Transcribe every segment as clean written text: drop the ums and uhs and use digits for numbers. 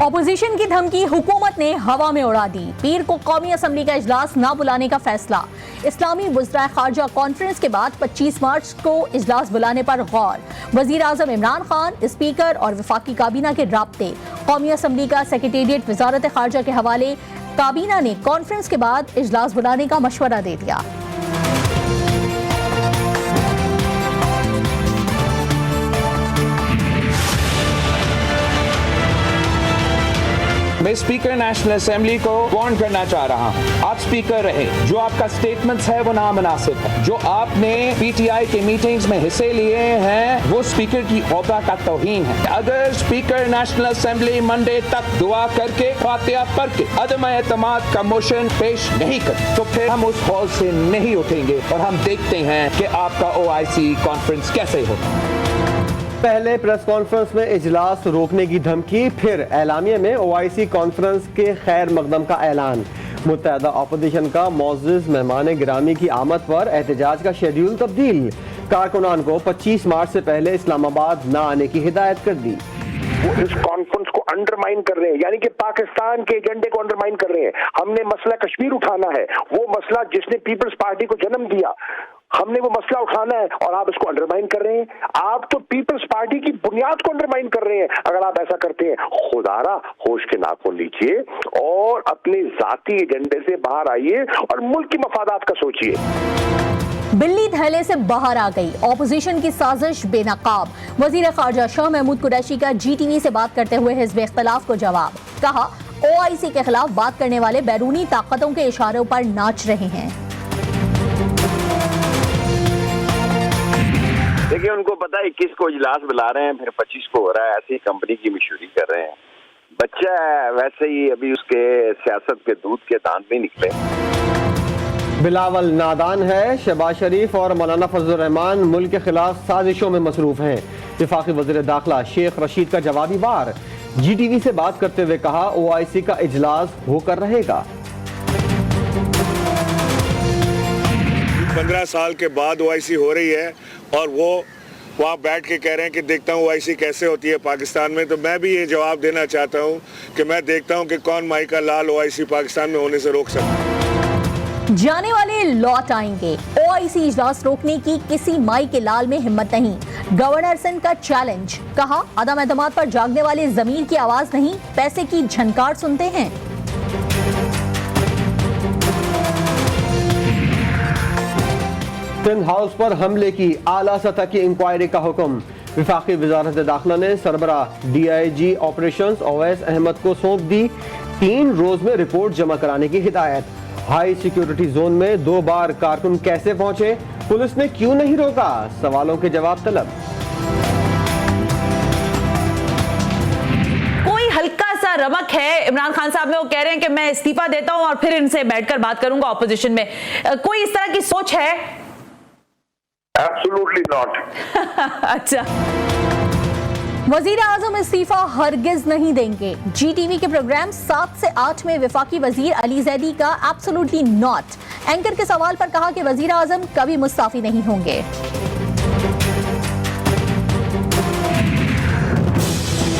Opposition की धमकी हुकूमत ने हवा में उड़ा दी। पीर को कौमी असम्बली का इजलास न बुलाने का फैसला। इस्लामी वज़राए खारजा कॉन्फ्रेंस के बाद 25 मार्च को इजलास बुलाने पर गौर। वज़ीर आज़म इमरान खान, स्पीकर और वफाकी काबीना के राब्ते। कौमी असम्बली का सेक्रेटेरिएट वजारत खारजा के हवाले। काबीना ने कॉन्फ्रेंस के बाद इजलास बुलाने का मशवरा दे दिया। मैं स्पीकर नेशनल असेंबली को वार्न करना चाह रहा हूँ, आप स्पीकर रहे। जो आपका स्टेटमेंट्स है वो नामुनासिब है। जो आपने पीटीआई के मीटिंग्स में हिस्से लिए हैं वो स्पीकर की ओहदा का तौहीन है। अगर स्पीकर नेशनल असेंबली मंडे तक दुआ करके फातिहा पढ़ के अदम एतमाद का मोशन पेश नहीं कर तो फिर हम उस हॉल से नहीं उठेंगे और हम देखते हैं कि आपका OIC कॉन्फ्रेंस कैसे होता है। पहले प्रेस कॉन्फ्रेंस में इजलास रोकने की धमकी, फिर एलामिया में OIC कॉन्फ्रेंस के खैर मकदम का ऐलान। मुत्तहदा अपोजिशन का मौजूद मेहमान गिरामी की आमद पर एहतजाज का शेड्यूल तब्दील। कारकुनान को 25 मार्च से पहले इस्लामाबाद न आने की हिदायत कर दी। वो इस कॉन्फ्रेंस को अंडरमाइन कर रहे हैं, यानी कि पाकिस्तान के एजेंडे को अंडरमाइन कर रहे हैं। हमने मसला कश्मीर उठाना है, वो मसला जिसने पीपल्स पार्टी को जन्म दिया, हमने वो मसला उठाना है और आप इसको अंडरमाइन कर रहे हैं। आप तो पीपल्स पार्टी की बुनियाद को अंडरमाइन कर रहे हैं। अगर आप ऐसा करते हैं, खुदारा होश के नाखून लीजिए और अपने जाती एजेंडे से बाहर आइए और मुल्क की मफादात का सोचिए। बिल्ली थैले से बाहर आ गई, ऑपोजिशन की साजिश बेनकाब। वजीर खारजा शाह महमूद कुरैशी का GTV से बात करते हुए हिज़्ब इख्तिलाफ को जवाब। कहा, OIC के खिलाफ बात करने वाले बैरूनी ताकतों के इशारों पर नाच रहे हैं। देखिए, उनको पता है 21 को इजलास बुला रहे हैं, फिर 25 को हो रहा है। ऐसी कंपनी की मशहूरी कर रहे हैं। बच्चा है, वैसे ही अभी उसके सियासत के दूध के दांत नहीं निकले। बिलावल नादान है। शहबाज शरीफ और मौलाना फजलुर रहमान मुल्क के खिलाफ साजिशों में मसरूफ हैं। वफाकी वज़ीर दाखिला शेख रशीद का जवाबी वार। GTV से बात करते हुए कहा, OIC का इजलास होकर रहेगा। 15 साल के बाद OIC हो रही है और वो वहाँ बैठ के कह रहे हैं कि देखता हूँ OIC कैसे होती है पाकिस्तान में। तो मैं भी ये जवाब देना चाहता हूँ कि मैं देखता हूँ कि कौन माई का लाल OIC पाकिस्तान में होने से रोक सकता है। जाने वाले लौट आएंगे। OIC इजलास रोकने की किसी माई के लाल में हिम्मत नहीं। गवर्नर सिंध का चैलेंज। कहा, अदम एतमाद पर जागने वाले जमीर की आवाज नहीं, पैसे की झनकार सुनते हैं। सिंध हाउस पर हमले की आला सतह की इंक्वायरी का हुक्म। वफाकी वजारत दाखिला ने सरबरा DIG ऑपरेशंस ओवैस अहमद को सौंप दी। 3 रोज में रिपोर्ट जमा कराने की हिदायत। हाई सिक्योरिटी जोन में 2 बार कारकुन कैसे पहुंचे, पुलिस ने क्यों नहीं रोका, सवालों के जवाब तलब। कोई हल्का सा रमक है इमरान खान साहब में, वो कह रहे हैं कि मैं इस्तीफा देता हूं और फिर इनसे बैठकर बात करूंगा ऑपोजिशन में। कोई इस तरह की सोच है? Absolutely not. अच्छा, वजीर आजम इस्तीफा हरगिज नहीं देंगे। GTV के प्रोग्राम 7 से 8 में वफाकी वजीर अली जैदी का एब्सोल्युटली नॉट। एंकर के सवाल पर कहा कि वजीर आजम कभी मुस्ताफी नहीं होंगे।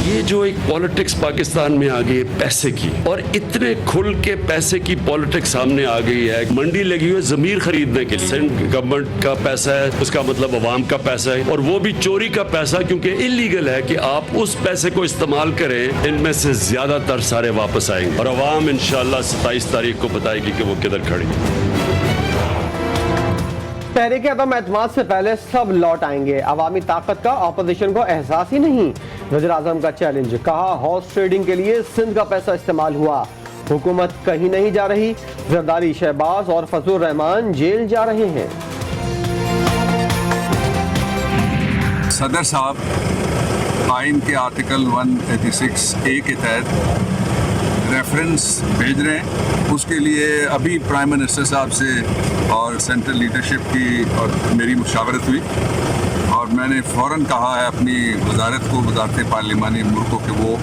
ये जो एक पॉलिटिक्स पाकिस्तान में आ गई है पैसे की, और इतने खुल के पैसे की पॉलिटिक्स सामने आ गई है। मंडी लगी हुई है जमीर खरीदने के लिए। सेंट्रल गवर्नमेंट का पैसा है, उसका मतलब अवाम का पैसा है, और वो भी चोरी का पैसा, क्योंकि इलीगल है कि आप उस पैसे को इस्तेमाल करें। इनमें से ज्यादातर सारे वापस आएंगे और अवाम इंशाल्लाह 27 तारीख को बताएगी कि वो किधर खड़ी है। तहरीक अदम एतमाद से पहले सब लौट आएंगे। अवामी ताकत का ऑपोजिशन को एहसास ही नहीं। वज़ीर आज़म का चैलेंज। कहा, हॉर्स ट्रेडिंग के लिए सिंध का पैसा इस्तेमाल हुआ। हुकूमत कहीं नहीं जा रही। जरदारी, शहबाज और फजलुर रहमान जेल जा रहे हैं। सदर साहब आइन के आर्टिकल 186A के तहत रेफरेंस भेज रहे हैं। उसके लिए अभी प्राइम मिनिस्टर साहब से और सेंट्रल लीडरशिप की और मेरी मुशावरत हुई और मैंने फ़ौरन कहा है अपनी वजारत को, वजारत पार्लिमानी अमूर को, कि वो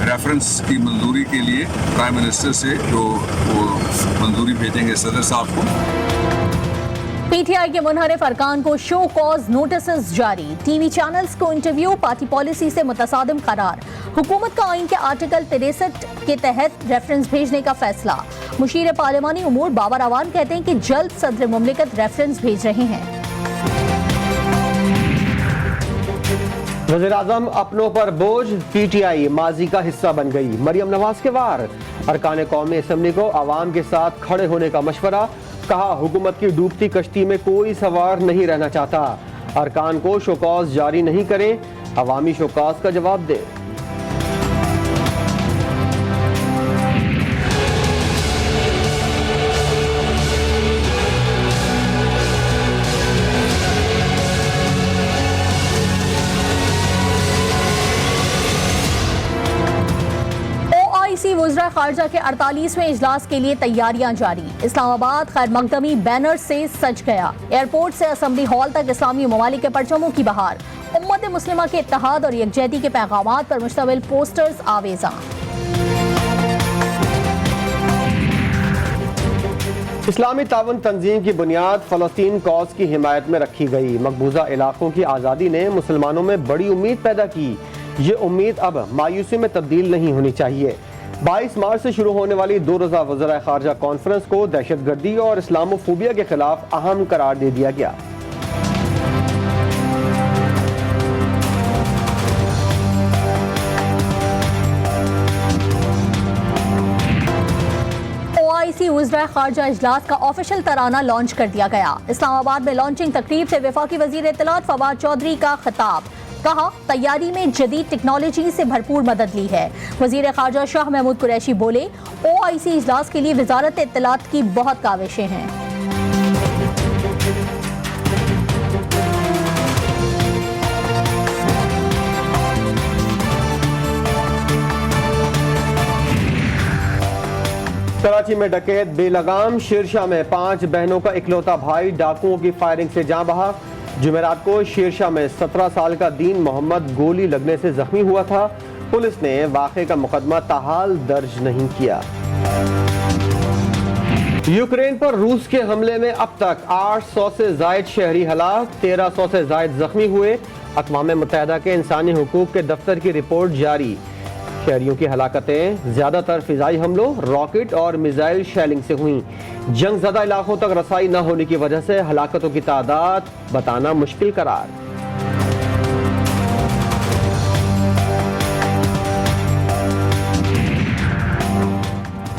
रेफरेंस की मंजूरी के लिए प्राइम मिनिस्टर से जो वो मंजूरी भेजेंगे सदर साहब को। PTI के मुनहरिफ अरकान को शो कॉज नोटिस जारी। TV चैनल्स को इंटरव्यू, पार्टी पॉलिसी से मुतसादिम करार। हुकूमत का आइन के आर्टिकल 63 के तहत रेफरेंस भेजने का फैसला। मुशीर पार्लिमानी उमूर बाबर अवान कहते हैं कि जल्द सदर मुमलिकत रेफरेंस भेज रहे हैं। वज़ीर-ए-आज़म अपनों पर बोझ, PTI माजी का हिस्सा बन गई। मरियम नवाज के वार। अरकान कौमी असम्बली को आवाम के साथ खड़े होने का मशवरा। कहा हुकूमत की डूबती कश्ती में कोई सवार नहीं रहना चाहता। अरकान को शोकॉज जारी नहीं करें, अवामी शोकॉज का जवाब दे। वज़ीर ख़ारजा के 48वें इजलास के लिए तैयारियां जारी। इस्लामाबाद खैर मकदमी बैनर से सज गया। एयरपोर्ट से असम्बली हॉल तक इस्लामी ममालिक के परचमों की बहार। उम्मत मुस्लिमा के इत्तेहाद और यकजहती के पैगामात पर मुश्तमिल पोस्टर्स आवेजा। इस्लामी तावन तंजीम की बुनियाद फ़लस्तीन कॉज की हिमायत में रखी गई। मकबूजा इलाकों की आज़ादी ने मुसलमानों में बड़ी उम्मीद पैदा की। ये उम्मीद अब मायूसी में तब्दील नहीं होनी चाहिए। 22 मार्च से शुरू होने वाली 2 रोज़ा वज़ीर ख़ारजा कॉन्फ्रेंस को दहशतगर्दी और इस्लामोफोबिया के खिलाफ अहम करार दे दिया गया। OIC वज़ीर ख़ारजा इजलास का ऑफिशियल तराना लॉन्च कर दिया गया। इस्लामाबाद में लॉन्चिंग तकरीब से वफाकी वज़ीर इत्तलात फवाद चौधरी का खिताब। कहा तैयारी में जदीद टेक्नोलॉजी से भरपूर मदद ली है। वज़ीर ख़ारजा शाह महमूद कुरैशी बोले OIC इजलास के लिए वज़ारत इत्तलात की बहुत काविशें हैं। कराची में डकैत बेलगाम। शेरशाह में 5 बहनों का इकलौता भाई डाकुओं की फायरिंग से जान बहा। जुमेरात को शेरशाह में 17 साल का दीन मोहम्मद गोली लगने से जख्मी हुआ था। पुलिस ने वाक़े का मुकदमा ताहाल दर्ज नहीं किया। यूक्रेन पर रूस के हमले में अब तक 800 से जायद शहरी हलाक, 1300 से जायद जख्मी हुए। अक़वाम मुत्तहिदा के इंसानी हुकूक के दफ्तर की रिपोर्ट जारी। शहरियों की हलाकतें ज़्यादातर फ़िज़ाई हमलों, रॉकेट और मिसाइल शेलिंग से हुई। जंगज़दा इलाकों तक रसाई न होने की वजह से हलाकतों की तादाद बताना मुश्किल करार।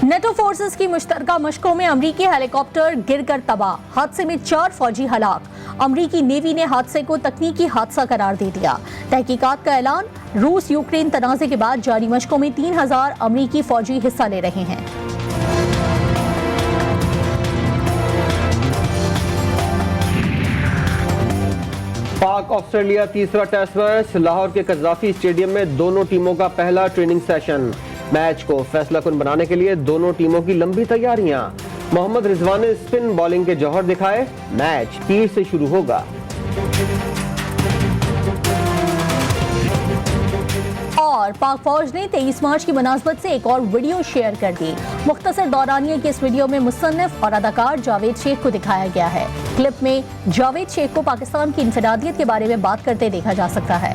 नेटो फोर्सेस की मुश्तरका मशकों में अमरीकी हेलीकॉप्टर गिरकर तबाह। हादसे में 4 फौजी हलाक। अमरीकी नेवी ने हादसे को तकनीकी हादसा करार दे दिया। तहकीकात का ऐलान। रूस यूक्रेन तनाज़े के बाद जारी मशकों में 3000 अमरीकी फौजी हिस्सा ले रहे हैं। पाक ऑस्ट्रेलिया तीसरा टेस्ट मैच। लाहौर के कज़ाफी स्टेडियम में दोनों टीमों का पहला ट्रेनिंग सेशन। मैच को फैसला कुन बनाने के लिए दोनों टीमों की लंबी तैयारियां। मोहम्मद रिजवान ने स्पिन बॉलिंग के जौहर दिखाए। मैच पीर से शुरू होगा। और पाक फौज ने 23 मार्च की मुनासबत से एक और वीडियो शेयर कर दी। मुख्तसर दौरानिया की इस वीडियो में मुसन्निफ और अदाकार जावेद शेख को दिखाया गया है। क्लिप में जावेद शेख को पाकिस्तान की इंफरादियत के बारे में बात करते देखा जा सकता है।